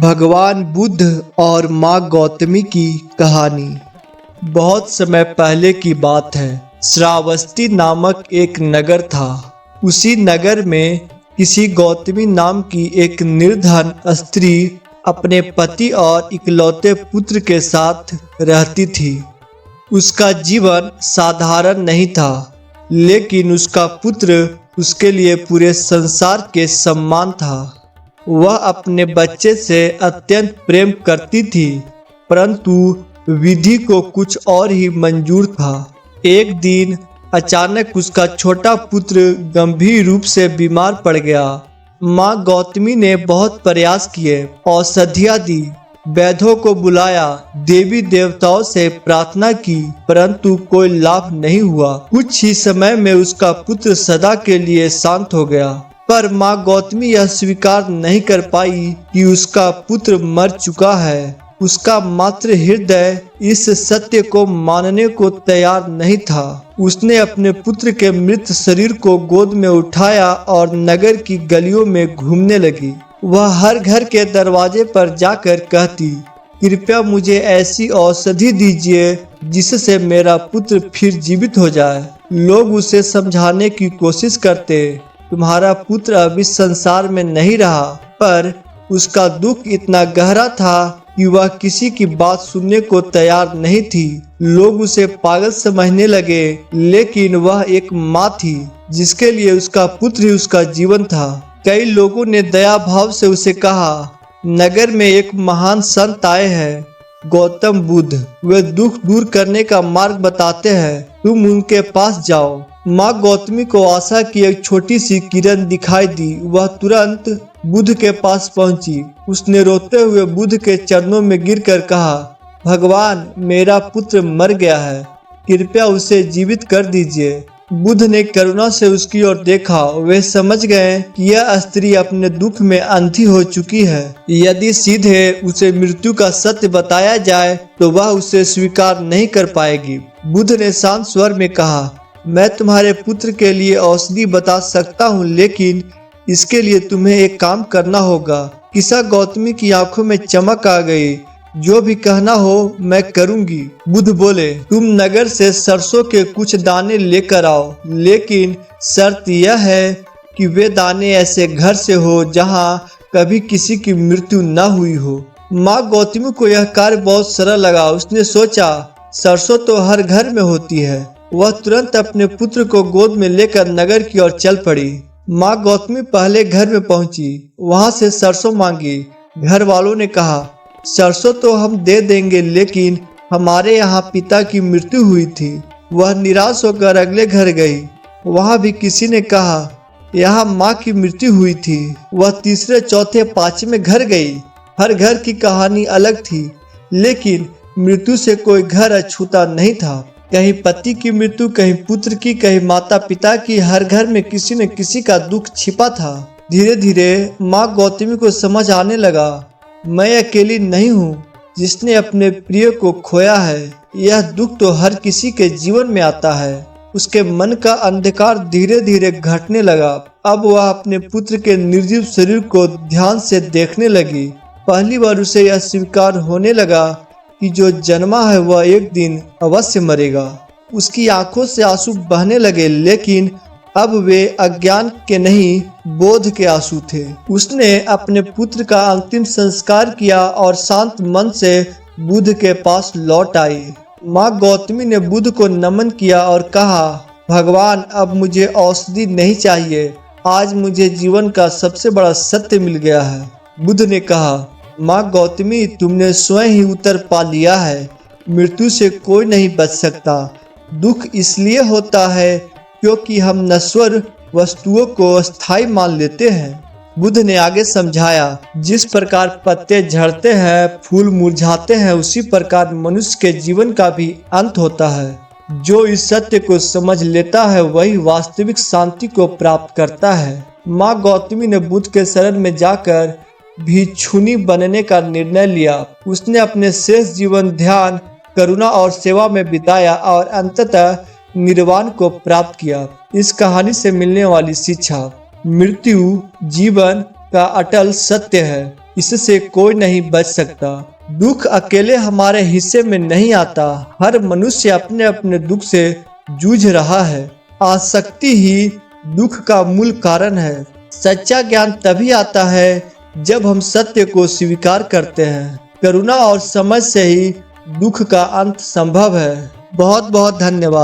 भगवान बुद्ध और माँ गौतमी की कहानी। बहुत समय पहले की बात है। श्रावस्ती नामक एक नगर था। उसी नगर में किसी गौतमी नाम की एक निर्धन स्त्री अपने पति और इकलौते पुत्र के साथ रहती थी। उसका जीवन साधारण नहीं था, लेकिन उसका पुत्र उसके लिए पूरे संसार के सम्मान था। वह अपने बच्चे से अत्यंत प्रेम करती थी, परंतु विधि को कुछ और ही मंजूर था। एक दिन अचानक उसका छोटा पुत्र गंभीर रूप से बीमार पड़ गया। माँ गौतमी ने बहुत प्रयास किए, औषधियाँ दी, वैद्यों को बुलाया, देवी देवताओं से प्रार्थना की, परंतु कोई लाभ नहीं हुआ। कुछ ही समय में उसका पुत्र सदा के लिए शांत हो गया। पर माँ गौतमी यह स्वीकार नहीं कर पाई कि उसका पुत्र मर चुका है। उसका मातृ हृदय इस सत्य को मानने को तैयार नहीं था। उसने अपने पुत्र के मृत शरीर को गोद में उठाया और नगर की गलियों में घूमने लगी। वह हर घर के दरवाजे पर जाकर कहती, कृपया मुझे ऐसी औषधि दीजिए जिससे मेरा पुत्र फिर जीवित हो जाए। लोग उसे समझाने की कोशिश करते, तुम्हारा पुत्र अब इस संसार में नहीं रहा, पर उसका दुख इतना गहरा था कि वह किसी की बात सुनने को तैयार नहीं थी। लोग उसे पागल समझने लगे, लेकिन वह एक माँ थी जिसके लिए उसका पुत्र ही उसका जीवन था। कई लोगों ने दया भाव से उसे कहा, नगर में एक महान संत आए हैं, गौतम बुद्ध। वे दुख दूर करने का मार्ग बताते हैं, तुम उनके पास जाओ। माँ गौतमी को आशा की एक छोटी सी किरण दिखाई दी। वह तुरंत बुद्ध के पास पहुंची। उसने रोते हुए बुद्ध के चरणों में गिरकर कहा, भगवान, मेरा पुत्र मर गया है, कृपया उसे जीवित कर दीजिए। बुद्ध ने करुणा से उसकी ओर देखा। वे समझ गए कि यह स्त्री अपने दुख में अंधी हो चुकी है। यदि सीधे उसे मृत्यु का सत्य बताया जाए तो वह उसे स्वीकार नहीं कर पाएगी। बुद्ध ने शांत स्वर में कहा, मैं तुम्हारे पुत्र के लिए औषधि बता सकता हूँ, लेकिन इसके लिए तुम्हें एक काम करना होगा। किसा गौतमी की आंखों में चमक आ गई। जो भी कहना हो मैं करूंगी। बुद्ध बोले, तुम नगर से सरसों के कुछ दाने लेकर आओ, लेकिन शर्त यह है कि वे दाने ऐसे घर से हो जहां कभी किसी की मृत्यु न हुई हो। माँ गौतमी को यह कार्य बहुत सरल लगा। उसने सोचा, सरसों तो हर घर में होती है। वह तुरंत अपने पुत्र को गोद में लेकर नगर की ओर चल पड़ी। माँ गौतमी पहले घर में पहुंची, वहां से सरसों मांगी। घर वालों ने कहा, सरसों तो हम दे देंगे, लेकिन हमारे यहाँ पिता की मृत्यु हुई थी। वह निराश होकर अगले घर गई। वहां भी किसी ने कहा, यहाँ माँ की मृत्यु हुई थी। वह तीसरे चौथे पांचवें घर गई। हर घर की कहानी अलग थी, लेकिन मृत्यु से कोई घर अछूता नहीं था। कहीं पति की मृत्यु, कहीं पुत्र की, कहीं माता पिता की। हर घर में किसी न किसी का दुख छिपा था। धीरे धीरे माँ गौतमी को समझ आने लगा, मैं अकेली नहीं हूँ जिसने अपने प्रिय को खोया है। यह दुख तो हर किसी के जीवन में आता है। उसके मन का अंधकार धीरे धीरे घटने लगा। अब वह अपने पुत्र के निर्जीव शरीर को ध्यान से देखने लगी। पहली बार उसे यह स्वीकार होने लगा कि जो जन्मा है वह एक दिन अवश्य मरेगा। उसकी आंखों से आंसू बहने लगे, लेकिन अब वे अज्ञान के नहीं, बोध के आंसू थे। उसने अपने पुत्र का अंतिम संस्कार किया और शांत मन से बुद्ध के पास लौट आई। माँ गौतमी ने बुद्ध को नमन किया और कहा, भगवान, अब मुझे औषधि नहीं चाहिए। आज मुझे जीवन का सबसे बड़ा सत्य मिल गया है। बुद्ध ने कहा, माँ गौतमी, तुमने स्वयं ही उत्तर पा लिया है। मृत्यु से कोई नहीं बच सकता। दुख इसलिए होता है क्योंकि हम नश्वर वस्तुओं को स्थायी मान लेते हैं। बुद्ध ने आगे समझाया, जिस प्रकार पत्ते झड़ते हैं, फूल मुरझाते हैं, उसी प्रकार मनुष्य के जीवन का भी अंत होता है। जो इस सत्य को समझ लेता है वही वास्तविक शांति को प्राप्त करता है। माँ गौतमी ने बुद्ध के शरण में जाकर भिक्षुणी बनने का निर्णय लिया। उसने अपने शेष जीवन ध्यान, करुणा और सेवा में बिताया और अंततः निर्वाण को प्राप्त किया। इस कहानी से मिलने वाली शिक्षा, मृत्यु जीवन का अटल सत्य है, इससे कोई नहीं बच सकता। दुख अकेले हमारे हिस्से में नहीं आता। हर मनुष्य अपने अपने दुख से जूझ रहा है। आसक्ति ही दुख का मूल कारण है। सच्चा ज्ञान तभी आता है जब हम सत्य को स्वीकार करते हैं। करुणा और समझ से ही दुख का अंत संभव है। बहुत बहुत धन्यवाद।